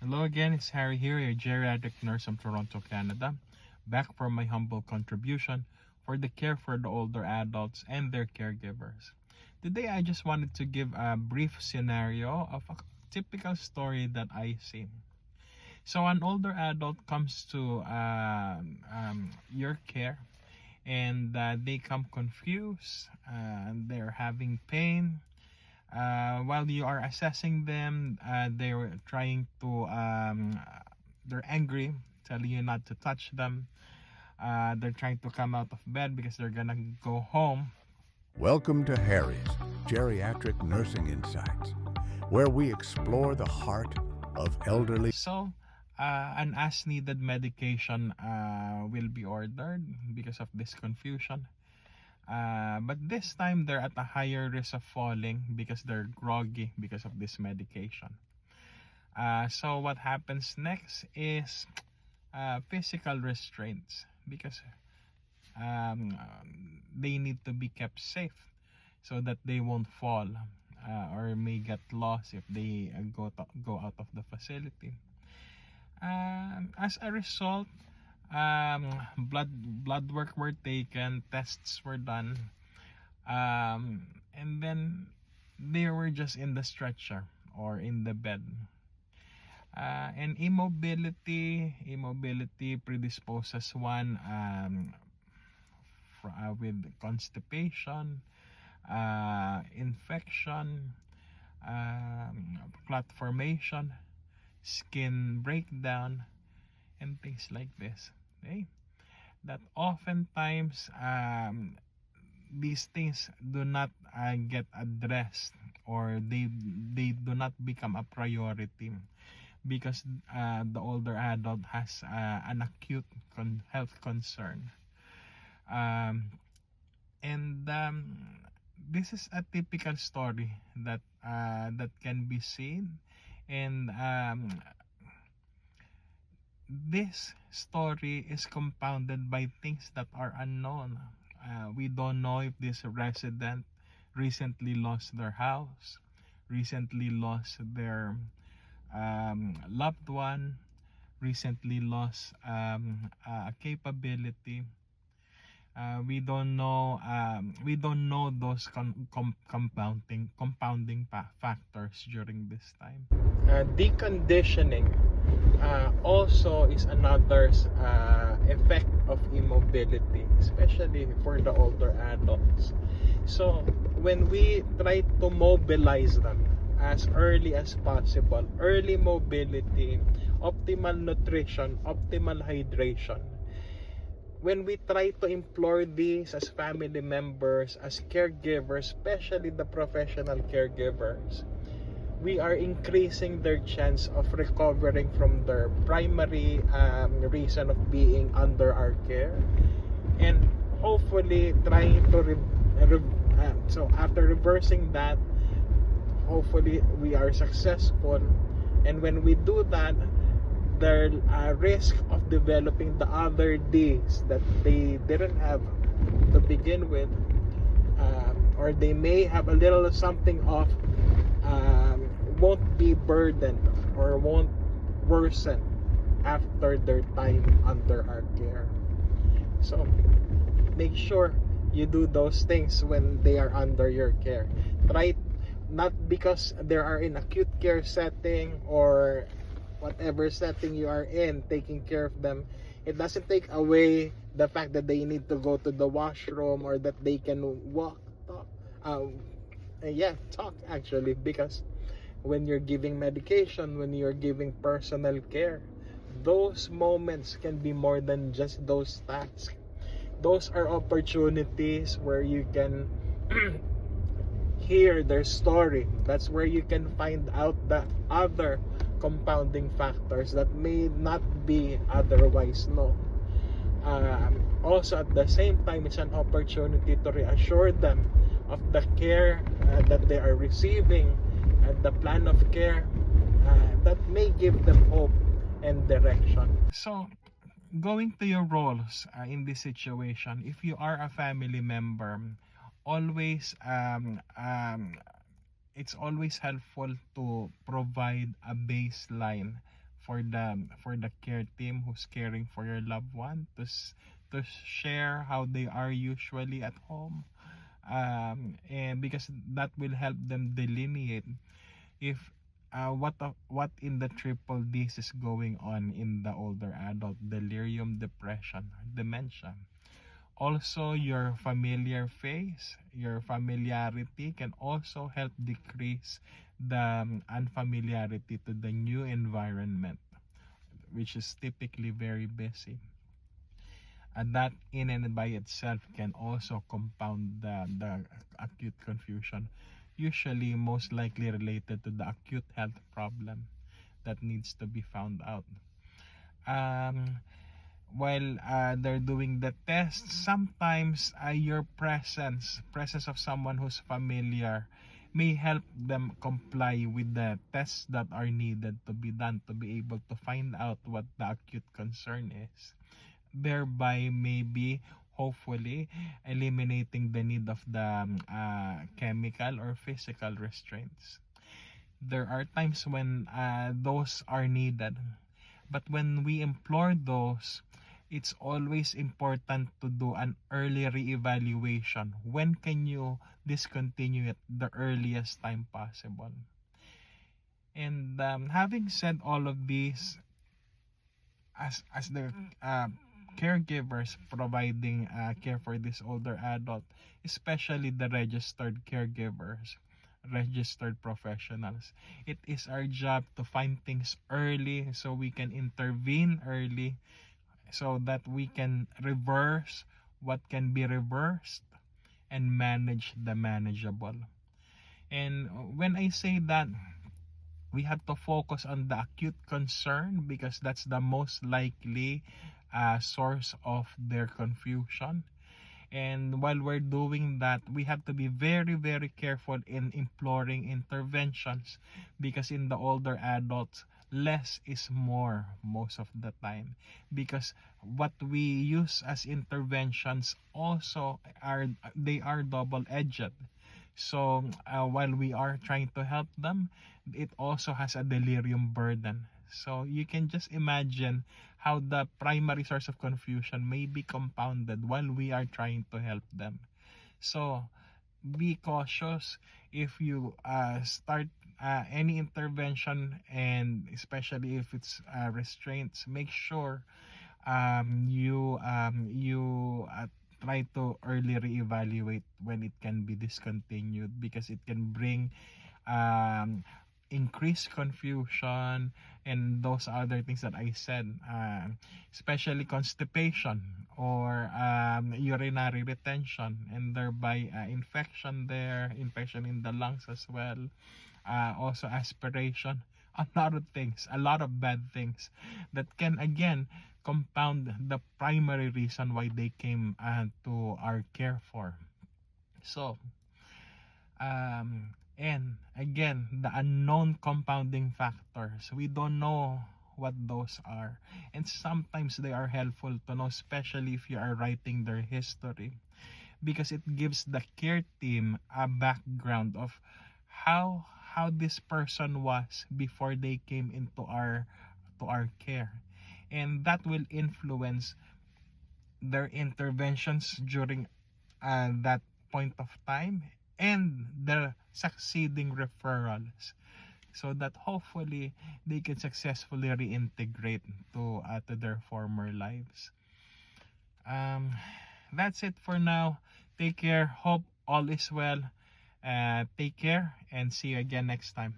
Hello again, it's Harry here, a geriatric nurse from Toronto, Canada, back for my humble contribution for the care for the older adults and their caregivers. Today, I just wanted to give a brief scenario of a typical story that I see. So, an older adult comes to your care and they come confused, they're having pain. While you are assessing them, they're trying to, they're angry, telling you not to touch them. They're trying to come out of bed because they're gonna go home. Welcome to Harry's Geriatric Nursing Insights, where we explore the heart of elderly. So, an as needed medication will be ordered because of this confusion. But this time they're at a higher risk of falling because they're groggy because of this medication. So what happens next is physical restraints because they need to be kept safe so that they won't fall or may get lost if they go out of the facility. As a result, blood work were taken, tests were done, and then they were just in the stretcher or in the bed. And immobility predisposes one with constipation, infection, clot formation, skin breakdown, and things like this. Okay, that oftentimes these things do not get addressed, or they do not become a priority because the older adult has an acute health concern. And this is a typical story that can be seen, and this story is compounded by things that are unknown. We don't know if this resident recently lost their house, recently lost their loved one, recently lost a capability. We don't know those compounding factors during this time. Deconditioning also is another effect of immobility, especially for the older adults. So when we try to mobilize them as early as possible, early mobility, optimal nutrition, optimal hydration, when we try to implore these as family members, as caregivers, especially the professional caregivers, we are increasing their chance of recovering from their primary reason of being under our care, and hopefully trying to so after reversing that, hopefully we are successful. And when we do that, their risk of developing the other D's that they didn't have to begin with, or they may have a little something off, won't be burdened or won't worsen after their time under our care. So make sure you do those things when they are under your care. Try, not because they are in acute care setting or whatever setting you are in, taking care of them, it doesn't take away the fact that they need to go to the washroom or that they can walk, talk actually, because when you're giving medication, when you're giving personal care, those moments can be more than just those tasks. Those are opportunities where you can hear their story. That's where you can find out the other compounding factors that may not be otherwise known. Also at the same time, it's an opportunity to reassure them of the care that they are receiving, and the plan of care that may give them hope and direction. So going to your roles in this situation, if you are a family member, always it's always helpful to provide a baseline for the care team who's caring for your loved one to share how they are usually at home, and because that will help them delineate if what in the triple D's is going on in the older adult: delirium, depression, dementia. Also, your familiar face, your familiarity can also help decrease the unfamiliarity to the new environment, which is typically very busy. And that in and by itself can also compound the acute confusion, usually most likely related to the acute health problem that needs to be found out. While they're doing the test, sometimes your presence of someone who's familiar may help them comply with the tests that are needed to be done to be able to find out what the acute concern is, thereby maybe hopefully eliminating the need of the chemical or physical restraints. There are times when those are needed, but when we implore those, it's always important to do an early re-evaluation. When can you discontinue at the earliest time possible? And having said all of these, as the caregivers providing care for this older adult, especially the registered caregivers, registered professionals, it is our job to find things early so we can intervene early, so that we can reverse what can be reversed and manage the manageable. And when I say that, we have to focus on the acute concern because that's the most likely source of their confusion. And while we're doing that, we have to be very, very careful in imploring interventions, because in the older adults, less is more most of the time, because what we use as interventions also are double-edged. So while we are trying to help them, it also has a delirium burden. So you can just imagine how the primary source of confusion may be compounded while we are trying to help them. So be cautious if you start any intervention, and especially if it's restraints. Make sure you try to early reevaluate when it can be discontinued, because it can bring increased confusion and those other things that I said, especially constipation or urinary retention, and thereby infection in the lungs as well, also aspiration, a lot of bad things that can again compound the primary reason why they came to our care for. So and again, the unknown compounding factors, we don't know what those are, and sometimes they are helpful to know, especially if you are writing their history, because it gives the care team a background of how this person was before they came into our care, and that will influence their interventions during that point of time and the succeeding referrals, so that hopefully they can successfully reintegrate to their former lives. That's it for now. Take care. Hope all is well. Take care and see you again next time.